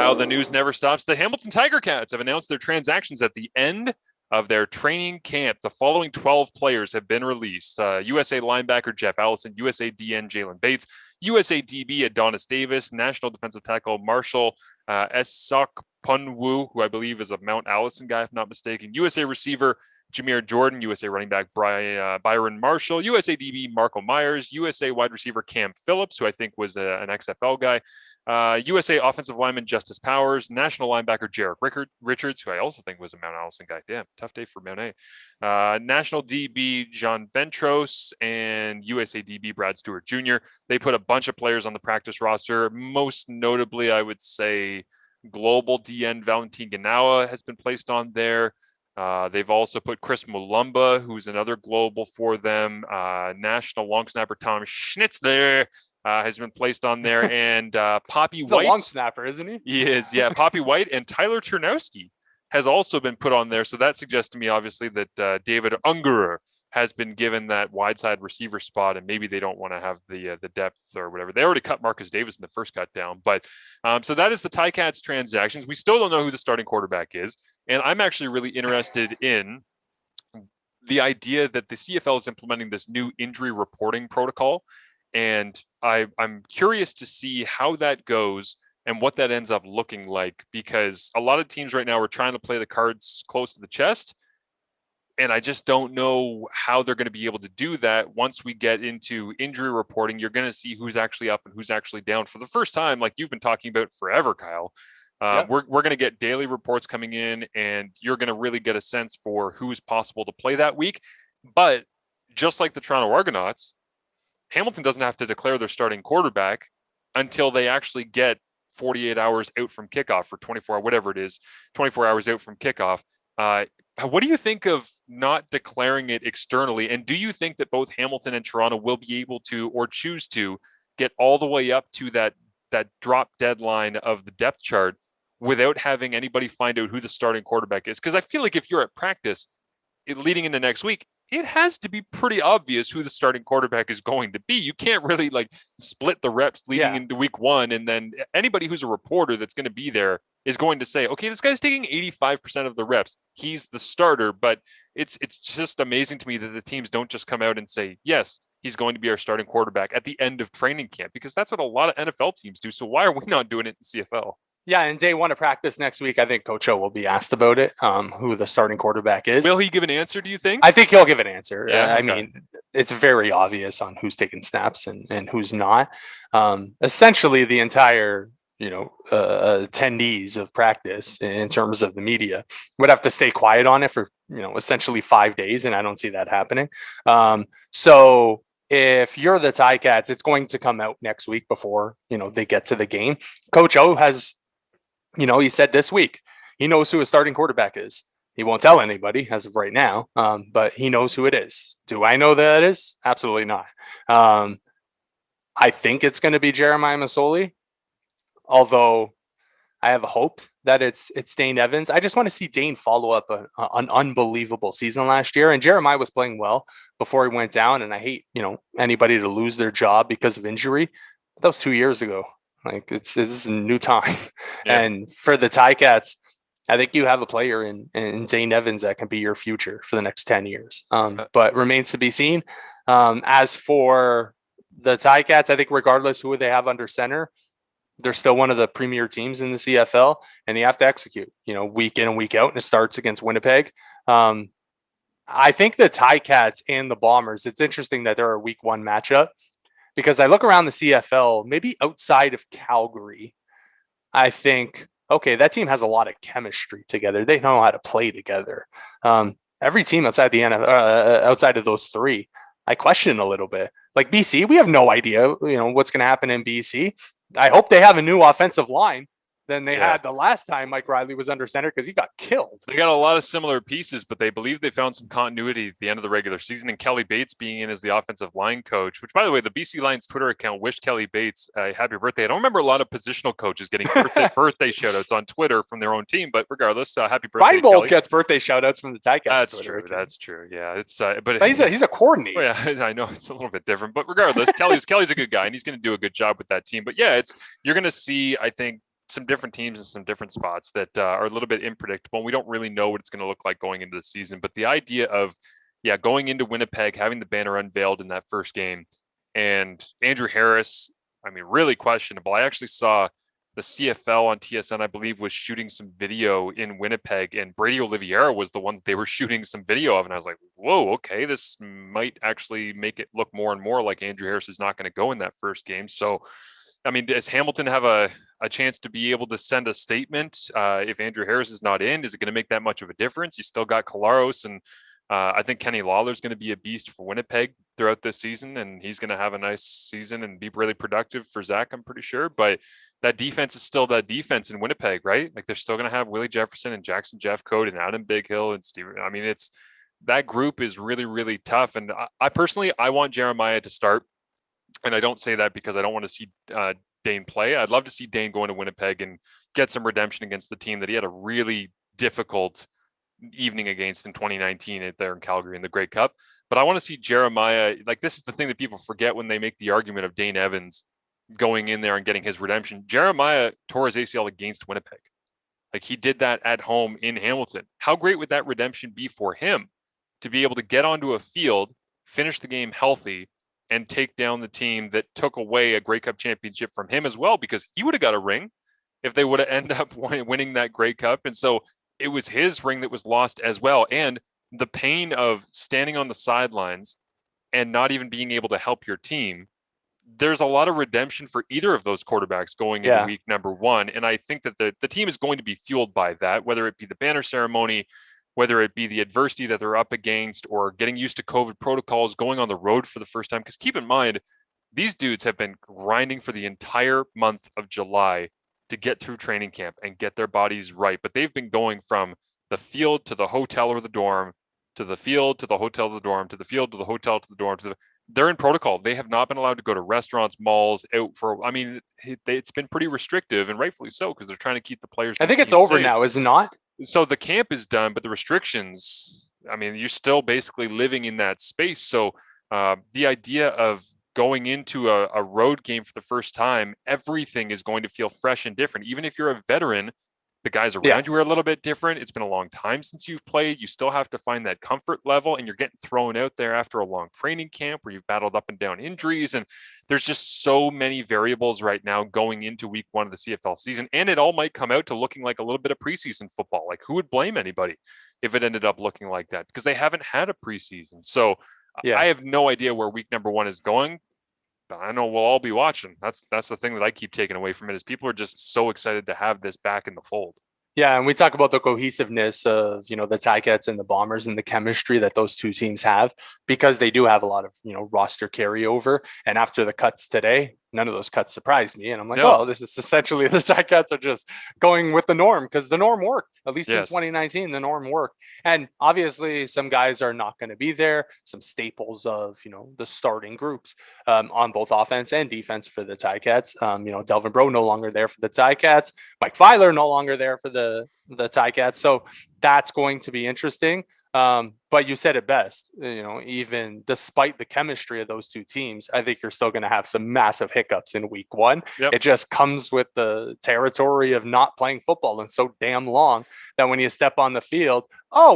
Kyle, the news never stops. The Hamilton Tiger Cats have announced their transactions at the end of their training camp. The following 12 players have been released. USA linebacker Jeff Allison, USA DN Jalen Bates, USA DB Adonis Davis, National Defensive Tackle Marshall Esok Punwu, who I believe is a Mount Allison guy, if not mistaken, USA receiver Jameer Jordan, USA running back Byron Marshall, USA DB Marco Myers, USA wide receiver Cam Phillips, who I think was an XFL guy, USA offensive lineman Justice Powers, national linebacker Jarek Richards, who I also think was a Mount Allison guy. Damn, tough day for Mount A. National DB John Ventros and USA DB Brad Stewart Jr. They put a bunch of players on the practice roster. Most notably, I would say global DN Valentin Ganawa has been placed on there. They've also put Chris Mulumba, who's another global for them. National long snapper Tom Schnitzler has been placed on there, and Poppy He's White. a long snapper, isn't he? He is, yeah. Poppy White and Tyler Turnowski has also been put on there. So that suggests to me, obviously, that David Ungerer has been given that wide side receiver spot, and maybe they don't want to have the depth or whatever. They already cut Marcus Davis in the first cut down, but so that is the Ticats transactions. We still don't know who the starting quarterback is, and I'm actually really interested in the idea that the CFL is implementing this new injury reporting protocol, and I'm curious to see how that goes and what that ends up looking like, because a lot of teams right now are trying to play the cards close to the chest. And I just don't know how they're going to be able to do that. Once we get into injury reporting, you're going to see who's actually up and who's actually down for the first time, like you've been talking about forever, Kyle. Yep. We're going to get daily reports coming in, and you're going to really get a sense for who is possible to play that week. But just like the Toronto Argonauts, Hamilton doesn't have to declare their starting quarterback until they actually get 48 hours out from kickoff, or 24, whatever it is, 24 hours out from kickoff. What do you think of not declaring it externally? And do you think that both Hamilton and Toronto will be able to, or choose to, get all the way up to that drop deadline of the depth chart without having anybody find out who the starting quarterback is? Because I feel like if you're at practice leading into next week, it has to be pretty obvious who the starting quarterback is going to be. You can't really split the reps leading into week one, and then anybody who's a reporter that's going to be there is going to say, okay, this guy's taking 85% of the reps. He's the starter. But it's just amazing to me that the teams don't just come out and say, yes, he's going to be our starting quarterback at the end of training camp, because that's what a lot of NFL teams do. So why are we not doing it in CFL? Yeah, and day one of practice next week, I think Coach O will be asked about it, who the starting quarterback is. Will he give an answer, do you think? I think he'll give an answer. Yeah, I mean, it's very obvious on who's taking snaps and who's not. Essentially, the entire attendees of practice in terms of the media would have to stay quiet on it for essentially 5 days, and I don't see that happening. So if you're the Ticats, it's going to come out next week before they get to the game. Coach O has, he said this week he knows who his starting quarterback is. He won't tell anybody as of right now, but he knows who it is. Do I know that it is? Absolutely not. I think it's going to be Jeremiah Masoli, although I have hope that it's Dane Evans. I just want to see Dane follow up an unbelievable season last year. And Jeremiah was playing well before he went down. And I hate, anybody to lose their job because of injury. But that was 2 years ago. This is a new time. Yeah. And for the Ticats, I think you have a player in Dane Evans that can be your future for the next 10 years. But remains to be seen. As for the Ticats, I think regardless who they have under center, they're still one of the premier teams in the CFL, and they have to execute, week in and week out, and it starts against Winnipeg. I think the Ticats and the Bombers, it's interesting that they're a week one matchup, because I look around the CFL, maybe outside of Calgary, I think, okay, that team has a lot of chemistry together. They know how to play together. Every team outside the NFL, outside of those three, I question a little bit. Like BC, we have no idea, what's going to happen in BC. I hope they have a new offensive line than they had the last time Mike Riley was under center, because he got killed. They got a lot of similar pieces, but they believe they found some continuity at the end of the regular season, and Kelly Bates being in as the offensive line coach, which, by the way, the BC Lions Twitter account wished Kelly Bates a happy birthday. I don't remember a lot of positional coaches getting birthday shout-outs on Twitter from their own team, but regardless, happy birthday, Ryan Bold Kelly. gets birthday shout-outs from the Ticats. That's true. That's true. Yeah, it's but he's a coordinator. Yeah, I know it's a little bit different, but regardless, Kelly's a good guy, and he's going to do a good job with that team. But yeah, you're going to see, I think, some different teams in some different spots that are a little bit unpredictable. We don't really know what it's going to look like going into the season. But the idea of, yeah, going into Winnipeg, having the banner unveiled in that first game, and Andrew Harris, I mean, really questionable. I actually saw the CFL on TSN, I believe, was shooting some video in Winnipeg, and Brady Oliveira was the one that they were shooting some video of. And I was like, whoa, okay, this might actually make it look more and more like Andrew Harris is not going to go in that first game. So, I mean, does Hamilton have a chance to be able to send a statement if Andrew Harris is not in? Is it going to make that much of a difference? You still got Kolaros, and I think Kenny Lawler's going to be a beast for Winnipeg throughout this season, and he's going to have a nice season and be really productive for Zach, I'm pretty sure. But that defense is still that defense in Winnipeg, right? Like they're still going to have Willie Jefferson and Jackson Jeffcoat and Adam Big Hill and Steve. I mean, it's that group is really, really tough. And I personally, I want Jeremiah to start. And I don't say that because I don't want to see Dane play. I'd love to see Dane go into Winnipeg and get some redemption against the team that he had a really difficult evening against in 2019 there in Calgary in the Grey Cup. But I want to see Jeremiah, like this is the thing that people forget when they make the argument of Dane Evans going in there and getting his redemption. Jeremiah tore his ACL against Winnipeg. Like he did that at home in Hamilton. How great would that redemption be for him to be able to get onto a field, finish the game healthy, and take down the team that took away a Grey Cup championship from him as well, because he would have got a ring if they would have ended up winning that Grey Cup. And so it was his ring that was lost as well. And the pain of standing on the sidelines and not even being able to help your team, there's a lot of redemption for either of those quarterbacks going into week number one. And I think that the team is going to be fueled by that, whether it be the banner ceremony, whether it be the adversity that they're up against, or getting used to COVID protocols, going on the road for the first time. Because keep in mind, these dudes have been grinding for the entire month of July to get through training camp and get their bodies right. But they've been going from the field to the hotel or the dorm, to the field to the hotel to the dorm, to the field to the hotel to the dorm. They're in protocol. They have not been allowed to go to restaurants, malls, out for. I mean, it's been pretty restrictive, and rightfully so, because they're trying to keep the players. I think it's over now, is it not? So the camp is done, but the restrictions, I mean, you're still basically living in that space. So the idea of going into a road game for the first time, everything is going to feel fresh and different. Even if you're a veteran, the guys around you are a little bit different. It's been a long time since you've played. You still have to find that comfort level, and you're getting thrown out there after a long training camp where you've battled up and down injuries. And there's just so many variables right now going into week one of the CFL season. And it all might come out to looking like a little bit of preseason football. Like who would blame anybody if it ended up looking like that? Because they haven't had a preseason. So I have no idea where week number one is going. I know we'll all be watching. That's the thing that I keep taking away from it is people are just so excited to have this back in the fold. Yeah, and we talk about the cohesiveness of, the Ticats and the Bombers and the chemistry that those two teams have, because they do have a lot of, roster carryover. And after the cuts today, none of those cuts surprised me. And I'm like, oh, this is essentially the Ticats are just going with the norm, because the norm worked. At least in 2019, the norm worked. And obviously some guys are not going to be there. Some staples of, the starting groups on both offense and defense for the Ticats. Delvin Breaux no longer there for the Ticats. Mike Filer no longer there for the Ticats. So that's going to be interesting. But you said it best, even despite the chemistry of those two teams, I think you're still going to have some massive hiccups in week one. Yep. It just comes with the territory of not playing football in so damn long that when you step on the field,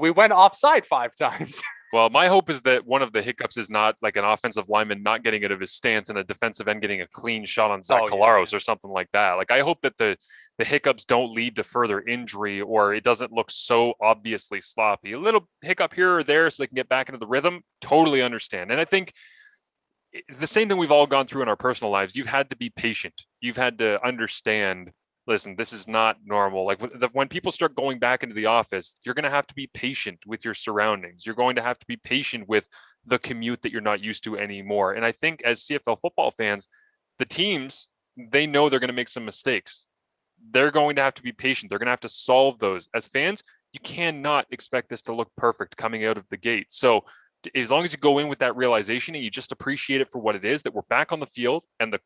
we went offside 5 times. Well, my hope is that one of the hiccups is not like an offensive lineman not getting out of his stance and a defensive end getting a clean shot on Zach Kolaros or something like that. Like, I hope that the hiccups don't lead to further injury, or it doesn't look so obviously sloppy. A little hiccup here or there so they can get back into the rhythm. Totally understand. And I think the same thing we've all gone through in our personal lives. You've had to be patient. You've had to understand, listen, this is not normal. Like when people start going back into the office, you're going to have to be patient with your surroundings. You're going to have to be patient with the commute that you're not used to anymore. And I think as CFL football fans, the teams, they know they're going to make some mistakes. They're going to have to be patient. They're going to have to solve those. As fans, you cannot expect this to look perfect coming out of the gate. So as long as you go in with that realization and you just appreciate it for what it is, that we're back on the field and the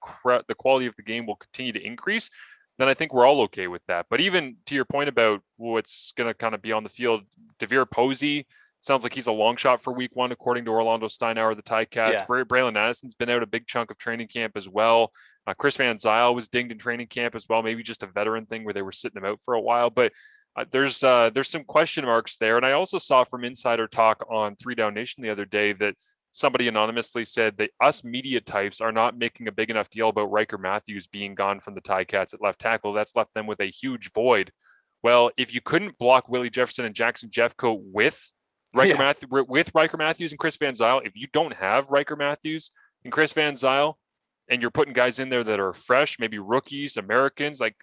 quality of the game will continue to increase, then I think we're all okay with that. But even to your point about what's going to kind of be on the field, Devere Posey, Sounds like he's a long shot for week 1, according to Orlando Steinauer, the Ticats. Yeah. Braylon Addison's been out a big chunk of training camp as well. Chris Van Zyl was dinged in training camp as well. Maybe just a veteran thing where they were sitting him out for a while. But there's some question marks there. And I also saw from insider talk on 3 Down Nation the other day that somebody anonymously said that us media types are not making a big enough deal about Riker Matthews being gone from the Ticats at left tackle. That's left them with a huge void. Well, if you couldn't block Willie Jefferson and Jackson Jeffcoat with Riker Matthews and Chris Van Zyl, if you don't have Riker Matthews and Chris Van Zyl, and you're putting guys in there that are fresh, maybe rookies, Americans, like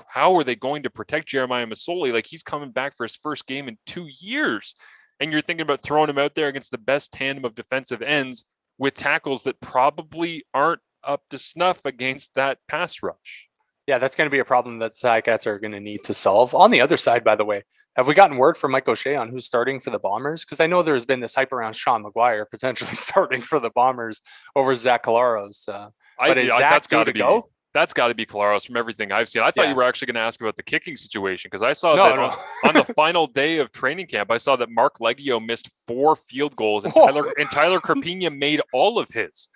how are they going to protect Jeremiah Masoli? Like he's coming back for his first game in 2 years. And you're thinking about throwing him out there against the best tandem of defensive ends with tackles that probably aren't up to snuff against that pass rush. Yeah, that's going to be a problem that Ticats are going to need to solve. On the other side, by the way, have we gotten word from Mike O'Shea on who's starting for the Bombers? Because I know there's been this hype around Sean McGuire potentially starting for the Bombers over Zach Collaros. But is Zach due to go? That's got to be Collaros from everything I've seen. I thought you were actually going to ask about the kicking situation because I saw that on the final day of training camp, I saw that Mark Leggio missed 4 field goals and Tyler Carpina made all of his.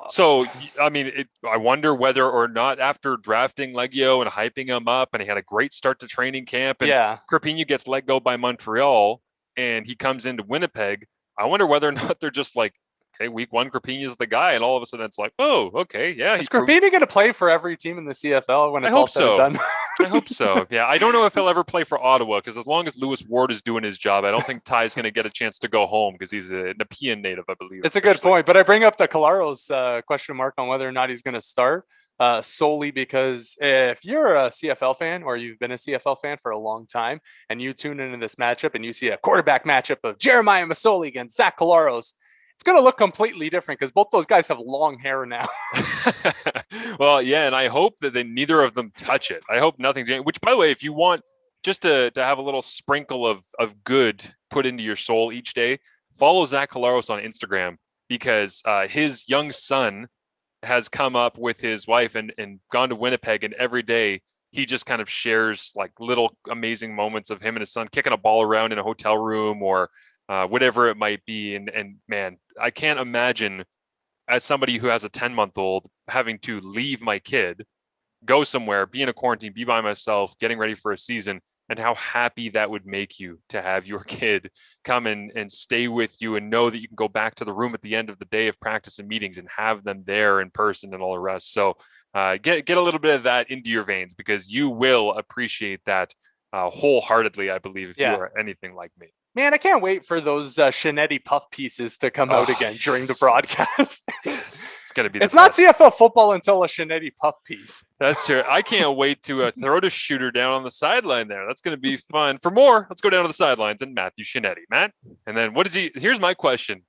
So, I mean, I wonder whether or not after drafting Leggio and hyping him up, and he had a great start to training camp, and Carpina gets let go by Montreal, and he comes into Winnipeg. I wonder whether or not they're just like, okay, week 1, Carpina is the guy, and all of a sudden it's like, oh, okay, yeah. Is Carpina going to play for every team in the CFL when it's all said and done? I hope so. Yeah, I don't know if he'll ever play for Ottawa because as long as Lewis Ward is doing his job, I don't think Ty's going to get a chance to go home because he's a Nepean native, I believe. It's a good point, but I bring up the Collaros question mark on whether or not he's going to start solely because if you're a CFL fan or you've been a CFL fan for a long time and you tune into this matchup and you see a quarterback matchup of Jeremiah Masoli against Zach Collaros, it's going to look completely different because both those guys have long hair now. Well, yeah, and I hope that neither of them touch it. I hope nothing. Which, by the way, if you want just to have a little sprinkle of good put into your soul each day, follow Zach Collaros on Instagram because his young son has come up with his wife and gone to Winnipeg, and every day he just kind of shares like little amazing moments of him and his son kicking a ball around in a hotel room or whatever it might be. And man, I can't imagine as somebody who has a 10-month-old having to leave my kid, go somewhere, be in a quarantine, be by myself, getting ready for a season, and how happy that would make you to have your kid come and stay with you and know that you can go back to the room at the end of the day of practice and meetings and have them there in person and all the rest. So get a little bit of that into your veins because you will appreciate that wholeheartedly, I believe, if you are anything like me. Man, I can't wait for those Shinetti puff pieces to come out again during the broadcast. It's going to be It's not CFL football until a Shinetti puff piece. That's true. I can't wait to throw the shooter down on the sideline there. That's going to be fun. For more, let's go down to the sidelines and Matthew Shinetti. Matt? And then what is he? Here's my question.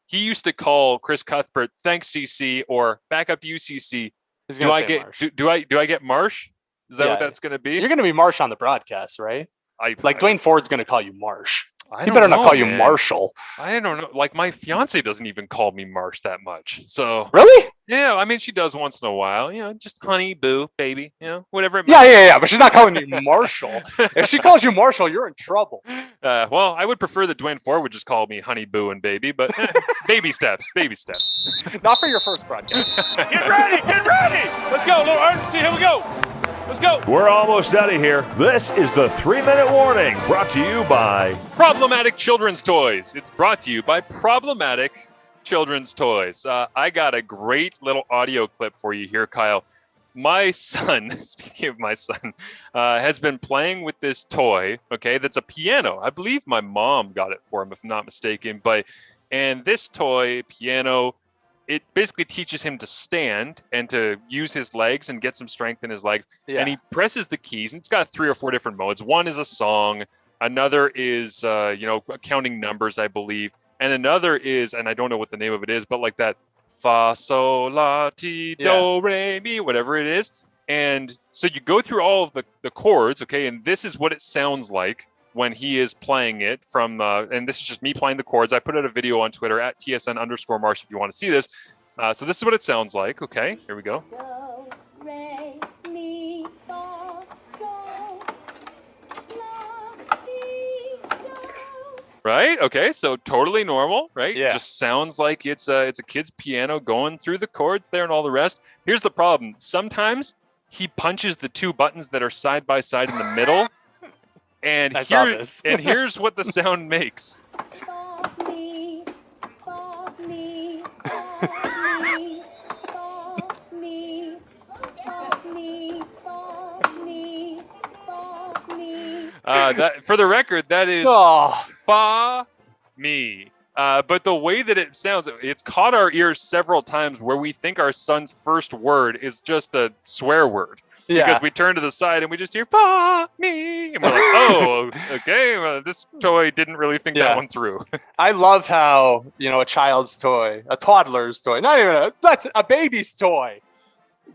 He used to call Chris Cuthbert, thanks, CC, or back up to you, CC. Do I get Marsh? Is that what that's going to be? You're going to be Marsh on the broadcast, right? Dwayne Ford's going to call you Marsh. He better not call you Marshall. I don't know. Like my fiance doesn't even call me Marsh that much. So really? Yeah. I mean, she does once in a while. You know, just honey, boo, baby. You know, whatever. Yeah. But she's not calling you Marshall. If she calls you Marshall, you're in trouble. Well, I would prefer that Dwayne Ford would just call me honey, boo, and baby. But baby steps. Not for your first broadcast. Get ready. Let's go. A little urgency. Here we go. Let's go. We're almost out of here. This is the 3-minute warning brought to you by Problematic Children's Toys. It's brought to you by Problematic Children's Toys. I got a great little audio clip for you here, Kyle. My son, speaking of my son, has been playing with this toy, okay, that's a piano. I believe my mom got it for him, if I'm not mistaken. And this toy, piano, it basically teaches him to stand and to use his legs and get some strength in his legs. Yeah. And he presses the keys, and it's got 3 or 4 different modes. One is a song. Another is, counting numbers, I believe. And another is, and I don't know what the name of it is, but like that fa, sol, la, ti, do, re, mi, whatever it is. And so you go through all of the chords, okay, and this is what it sounds like when he is playing it and this is just me playing the chords. I put out a video on Twitter at TSN_Marsh if you want to see this. So this is what it sounds like. Okay, here we go. Do, re, mi, fa, sol, la, ti, do, Right? Okay, so totally normal, right? Yeah. Just sounds like it's a kid's piano going through the chords there and all the rest. Here's the problem. Sometimes he punches the two buttons that are side by side in the middle, and I saw this. here's what the sound makes. For me, for me, for me, for me, for me, for me, for me. That for the record, that is Oh, fa me. But the way that it sounds, it's caught our ears several times where we think our son's first word is just a swear word. yeah. Because we turn to the side and we just hear fa me, and we're like, oh, okay, well, this toy didn't really think Yeah. that one through. I love how, a child's toy, a toddler's toy, not even that's a baby's toy,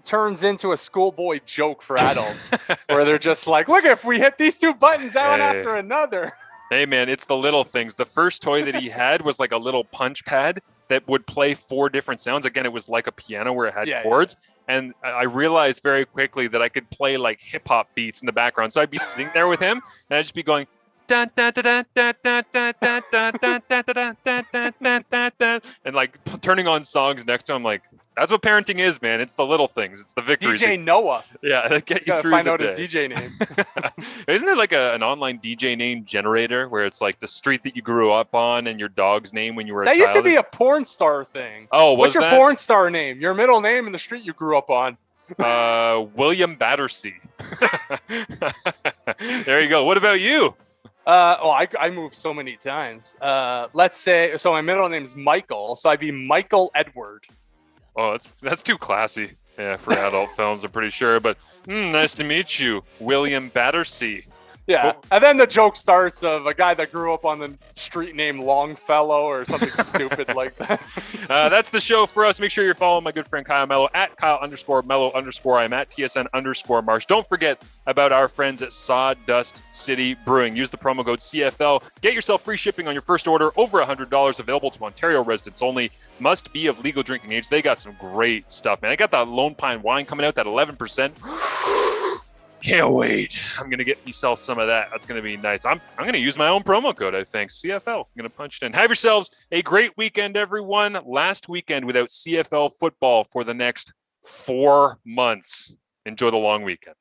turns into a schoolboy joke for adults where they're just like, look, if we hit these two buttons one Hey. after another. Hey, man, it's the little things. The first toy that he had was like a little punch pad that would play 4 different sounds. Again, it was like a piano where it had Yeah, chords. And I realized very quickly that I could play like hip hop beats in the background. So I'd be sitting there with him and I'd just be going, dun, dun, dun, dun, dun, dun, dun, dun, dun, dun, dun, dun, dun, dun, dun, dun, and like turning on songs next to him. Like, that's what parenting is, man. It's the little things. It's the victories. DJ Noah. Yeah, that get you Gotta through find the out his day. DJ name. Isn't there like an online DJ name generator where it's like the street that you grew up on and your dog's name when you were a That child? used to be a porn star thing. Oh, was What's your that? porn star name? Your middle name and the street you grew up on. William Battersea. There you go. What about you? I moved so many times. Let's say, so my middle name is Michael, so I'd be Michael Edward. Oh, that's too classy. Yeah, for adult films, I'm pretty sure. But nice to meet you, William Battersea. Yeah, Cool. and then the joke starts of a guy that grew up on the street named Longfellow or something stupid like that. That's the show for us. Make sure you're following my good friend Kyle Melo at Kyle_Melo_. I'm at TSN_Marsh. Don't forget about our friends at Sawdust City Brewing. Use the promo code CFL. Get yourself free shipping on your first order over $100. Available to Ontario residents only. Must be of legal drinking age. They got some great stuff, man. I got that Lone Pine wine coming out, that 11%. Can't wait. I'm going to get myself some of that. That's going to be nice. I'm going to use my own promo code, I think. CFL. I'm going to punch it in. Have yourselves a great weekend, everyone. Last weekend without CFL football for the next 4 months. Enjoy the long weekend.